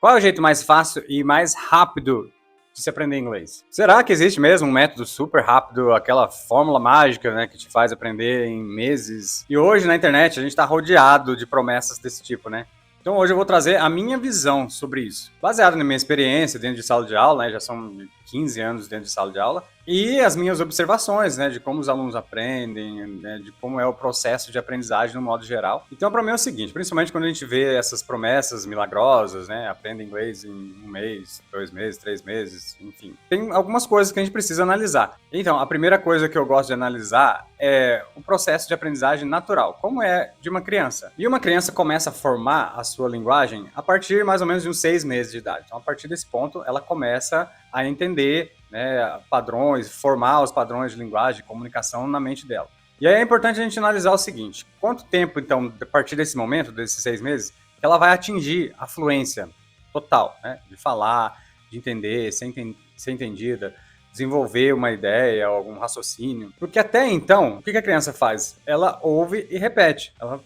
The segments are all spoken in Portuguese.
Qual é o jeito mais fácil e mais rápido de se aprender inglês? Será que existe mesmo um método super rápido, aquela fórmula mágica, né, que te faz aprender em meses? E hoje na internet a gente está rodeado de promessas desse tipo, né? Então hoje eu vou trazer a minha visão sobre isso, baseado na minha experiência dentro de sala de aula, né, já são 15 anos dentro de sala de aula, e as minhas observações, né, de como os alunos aprendem, né, de como é o processo de aprendizagem no modo geral. Então, para mim é o seguinte, principalmente quando a gente vê essas promessas milagrosas, né, aprenda inglês em 1 mês, 2 meses, 3 meses, enfim. Tem algumas coisas que a gente precisa analisar. Então, a primeira coisa que eu gosto de analisar é o processo de aprendizagem natural, como é de uma criança. E uma criança começa a formar a sua linguagem a partir mais ou menos de uns 6 meses de idade. Então, a partir desse ponto, ela começa a entender, né, padrões, formar os padrões de linguagem, de comunicação na mente dela. E aí é importante a gente analisar o seguinte: quanto tempo, então, a partir desse momento, desses 6 meses, que ela vai atingir a fluência total, né, de falar, de entender, ser entendida, desenvolver uma ideia, algum raciocínio. Porque até então, o que a criança faz? Ela ouve e repete. Ela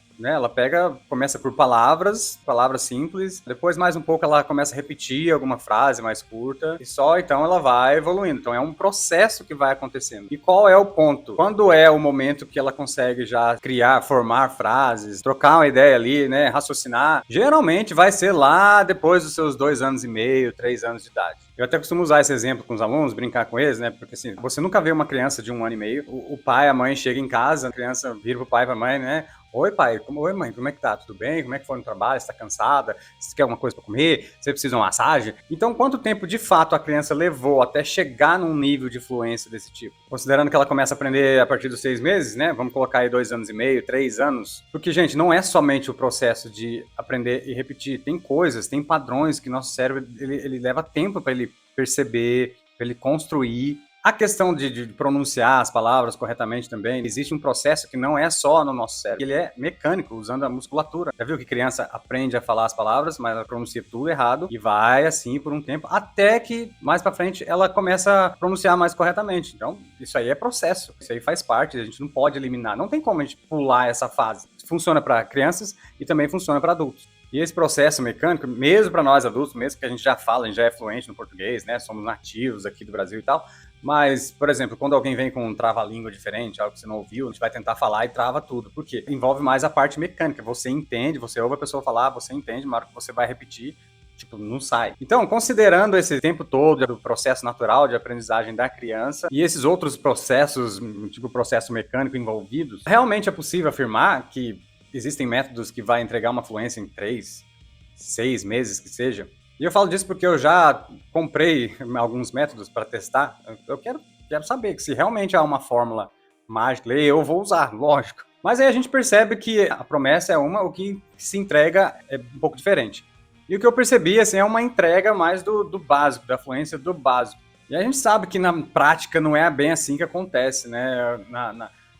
começa por palavras simples, depois mais um pouco ela começa a repetir alguma frase mais curta, e só então ela vai evoluindo. Então é um processo que vai acontecendo. E qual é o ponto? Quando é o momento que ela consegue já criar, formar frases, trocar uma ideia ali, né, raciocinar, geralmente vai ser lá depois dos seus 2 anos e meio, 3 anos de idade. Eu até costumo usar esse exemplo com os alunos, brincar com eles, né? Porque assim, você nunca vê uma criança de 1 ano e meio, o pai, a mãe chega em casa, a criança vira pro pai e pra mãe, né? Oi, pai. Oi, mãe. Como é que tá? Tudo bem? Como é que foi no trabalho? Você tá cansada? Você quer alguma coisa para comer? Você precisa de uma massagem? Então, quanto tempo de fato a criança levou até chegar num nível de fluência desse tipo? Considerando que ela começa a aprender a partir dos 6 meses, né? Vamos colocar aí 2 anos e meio, 3 anos. Porque, gente, não é somente o processo de aprender e repetir. Tem coisas, tem padrões que nosso cérebro ele leva tempo para ele perceber, para ele construir. A questão de pronunciar as palavras corretamente também, existe um processo que não é só no nosso cérebro, ele é mecânico, usando a musculatura. Já viu que criança aprende a falar as palavras, mas ela pronuncia tudo errado e vai assim por um tempo, até que mais pra frente ela começa a pronunciar mais corretamente. Então, isso aí é processo, isso aí faz parte, a gente não pode eliminar, não tem como a gente pular essa fase. Funciona para crianças e também funciona para adultos. E esse processo mecânico, mesmo para nós adultos, mesmo que a gente já fala, a gente já é fluente no português, né? Somos nativos aqui do Brasil e tal. Mas, por exemplo, quando alguém vem com um trava-língua diferente, algo que você não ouviu, a gente vai tentar falar e trava tudo. Por quê? Envolve mais a parte mecânica. Você entende, você ouve a pessoa falar, você entende, na hora que você vai repetir, tipo, não sai. Então, considerando esse tempo todo do processo natural de aprendizagem da criança e esses outros processos, tipo processo mecânico envolvidos, realmente é possível afirmar que existem métodos que vai entregar uma fluência em 3, 6 meses que seja. E eu falo disso porque eu já comprei alguns métodos para testar. Eu quero saber que se realmente há uma fórmula mágica, eu vou usar, lógico. Mas aí a gente percebe que a promessa é uma, o que se entrega é um pouco diferente. E o que eu percebi, assim, é uma entrega mais do básico, da fluência do básico. E a gente sabe que na prática não é bem assim que acontece, né?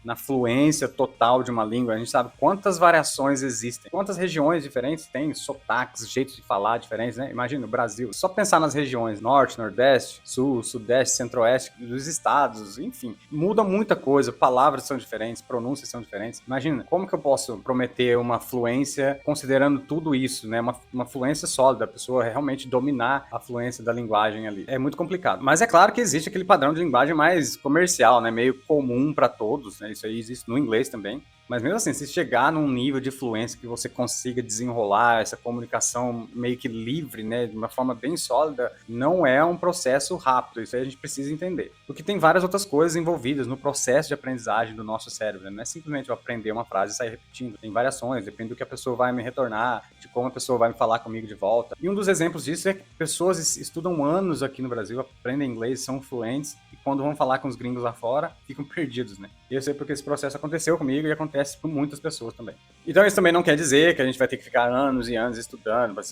Na fluência total de uma língua. A gente sabe quantas variações existem, quantas regiões diferentes tem, sotaques, jeitos de falar diferentes, né? Imagina o Brasil, só pensar nas regiões norte, nordeste, sul, sudeste, centro-oeste dos estados, enfim, muda muita coisa, palavras são diferentes, pronúncias são diferentes. Imagina, como que eu posso prometer uma fluência considerando tudo isso, né? Uma fluência sólida, a pessoa realmente dominar a fluência da linguagem ali. É muito complicado. Mas é claro que existe aquele padrão de linguagem mais comercial, né? Meio comum para todos, né? Isso aí existe no inglês também. Mas mesmo assim, se chegar num nível de fluência que você consiga desenrolar essa comunicação meio que livre, né, de uma forma bem sólida, não é um processo rápido. Isso aí a gente precisa entender. Porque tem várias outras coisas envolvidas no processo de aprendizagem do nosso cérebro, né? Não é simplesmente eu aprender uma frase e sair repetindo. Tem variações, depende do que a pessoa vai me retornar, de como a pessoa vai me falar comigo de volta. E um dos exemplos disso é que pessoas estudam anos aqui no Brasil, aprendem inglês, são fluentes, e quando vão falar com os gringos lá fora, ficam perdidos, né? E eu sei porque esse processo aconteceu comigo e acontece com muitas pessoas também. Então isso também não quer dizer que a gente vai ter que ficar anos e anos estudando para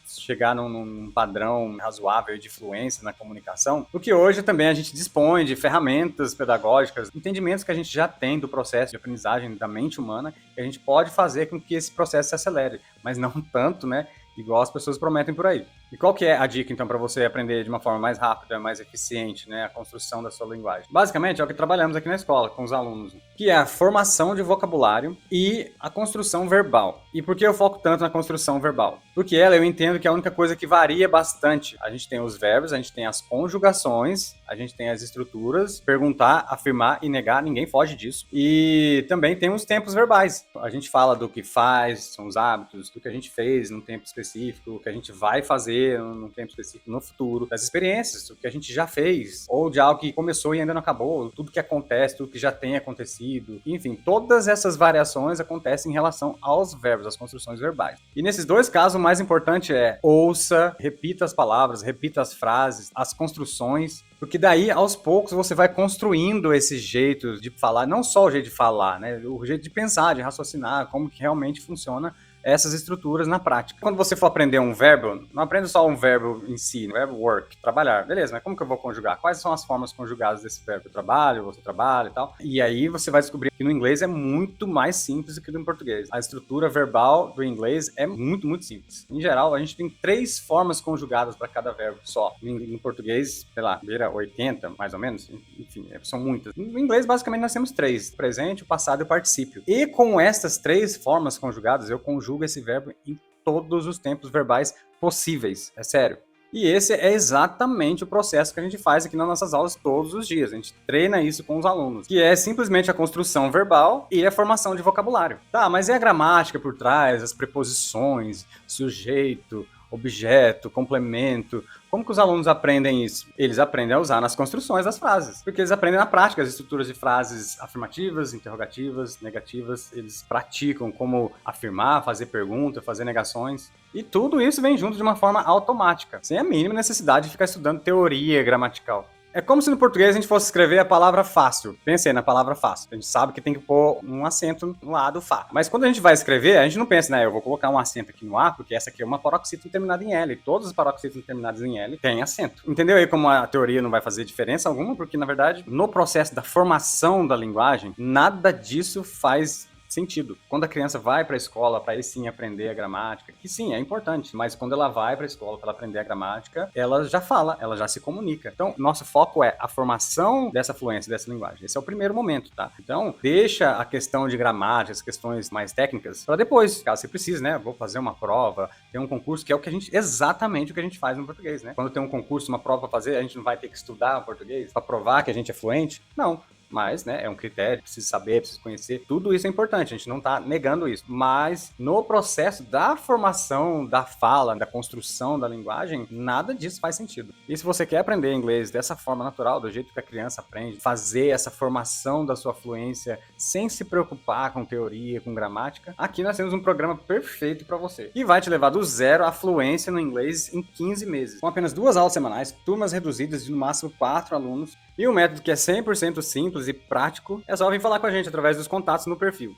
chegar num padrão razoável de fluência na comunicação, porque hoje também a gente dispõe de ferramentas pedagógicas, entendimentos que a gente já tem do processo de aprendizagem da mente humana, que a gente pode fazer com que esse processo se acelere, mas não tanto, né, igual as pessoas prometem por aí. E qual que é a dica, então, para você aprender de uma forma mais rápida, mais eficiente, né, a construção da sua linguagem? Basicamente, é o que trabalhamos aqui na escola, com os alunos, que é a formação de vocabulário e a construção verbal. E por que eu foco tanto na construção verbal? Porque eu entendo que é a única coisa que varia bastante. A gente tem os verbos, a gente tem as conjugações, a gente tem as estruturas, perguntar, afirmar e negar, ninguém foge disso. E também tem os tempos verbais. A gente fala do que faz, são os hábitos, do que a gente fez num tempo específico, o que a gente vai fazer num tempo específico no futuro, das experiências, o que a gente já fez, ou de algo que começou e ainda não acabou, tudo que acontece, tudo que já tem acontecido. Enfim, todas essas variações acontecem em relação aos verbos, às construções verbais. E nesses dois casos, o mais importante é ouça, repita as palavras, repita as frases, as construções, porque daí, aos poucos, você vai construindo esse jeito de falar, não só o jeito de falar, né? O jeito de pensar, de raciocinar, como que realmente funciona essas estruturas na prática. Quando você for aprender um verbo, não aprenda só um verbo em si, o verbo work, trabalhar. Beleza, mas como que eu vou conjugar? Quais são as formas conjugadas desse verbo? Eu trabalho, você trabalha e tal. E aí você vai descobrir que no inglês é muito mais simples do que no português. A estrutura verbal do inglês é muito, muito simples. Em geral, a gente tem 3 formas conjugadas para cada verbo só. No português, sei lá, vira 80, mais ou menos. Enfim, são muitas. No inglês, basicamente, nós temos 3. O presente, o passado e o particípio. E com essas 3 formas conjugadas, eu conjugo esse verbo em todos os tempos verbais possíveis, é sério. E esse é exatamente o processo que a gente faz aqui nas nossas aulas todos os dias. A gente treina isso com os alunos, que é simplesmente a construção verbal e a formação de vocabulário. Tá, mas e a gramática por trás, as preposições, sujeito, objeto, complemento? Como que os alunos aprendem isso? Eles aprendem a usar nas construções das frases, porque eles aprendem na prática as estruturas de frases afirmativas, interrogativas, negativas. Eles praticam como afirmar, fazer pergunta, fazer negações. E tudo isso vem junto de uma forma automática, sem a mínima necessidade de ficar estudando teoria gramatical. É como se no português a gente fosse escrever a palavra fácil. Pensei na palavra fácil. A gente sabe que tem que pôr um acento no A do Fá. Mas quando a gente vai escrever, a gente não pensa, né? Eu vou colocar um acento aqui no A, porque essa aqui é uma paroxítona terminada em L. Todos os paroxítonos terminados em L têm acento. Entendeu aí como a teoria não vai fazer diferença alguma? Porque, na verdade, no processo da formação da linguagem, nada disso faz sentido. Quando a criança vai para a escola para aí sim aprender a gramática, que sim, é importante, mas quando ela vai para a escola para aprender a gramática, ela já fala, ela já se comunica. Então, nosso foco é a formação dessa fluência, dessa linguagem. Esse é o primeiro momento, tá? Então, deixa a questão de gramática, as questões mais técnicas, para depois, caso você precise, né? Vou fazer uma prova, tem um concurso, que é o que a gente, exatamente o que a gente faz no português, né? Quando tem um concurso, uma prova para fazer, a gente não vai ter que estudar português para provar que a gente é fluente? Não. Mas, né, é um critério, precisa saber, precisa conhecer, tudo isso é importante, a gente não tá negando isso, mas no processo da formação da fala, da construção da linguagem, nada disso faz sentido. E se você quer aprender inglês dessa forma natural, do jeito que a criança aprende, fazer essa formação da sua fluência sem se preocupar com teoria, com gramática, aqui nós temos um programa perfeito para você, que vai te levar do zero à fluência no inglês em 15 meses, com apenas 2 aulas semanais, turmas reduzidas de no máximo 4 alunos, e um método que é 100% simples e prático. É só vir falar com a gente através dos contatos no perfil.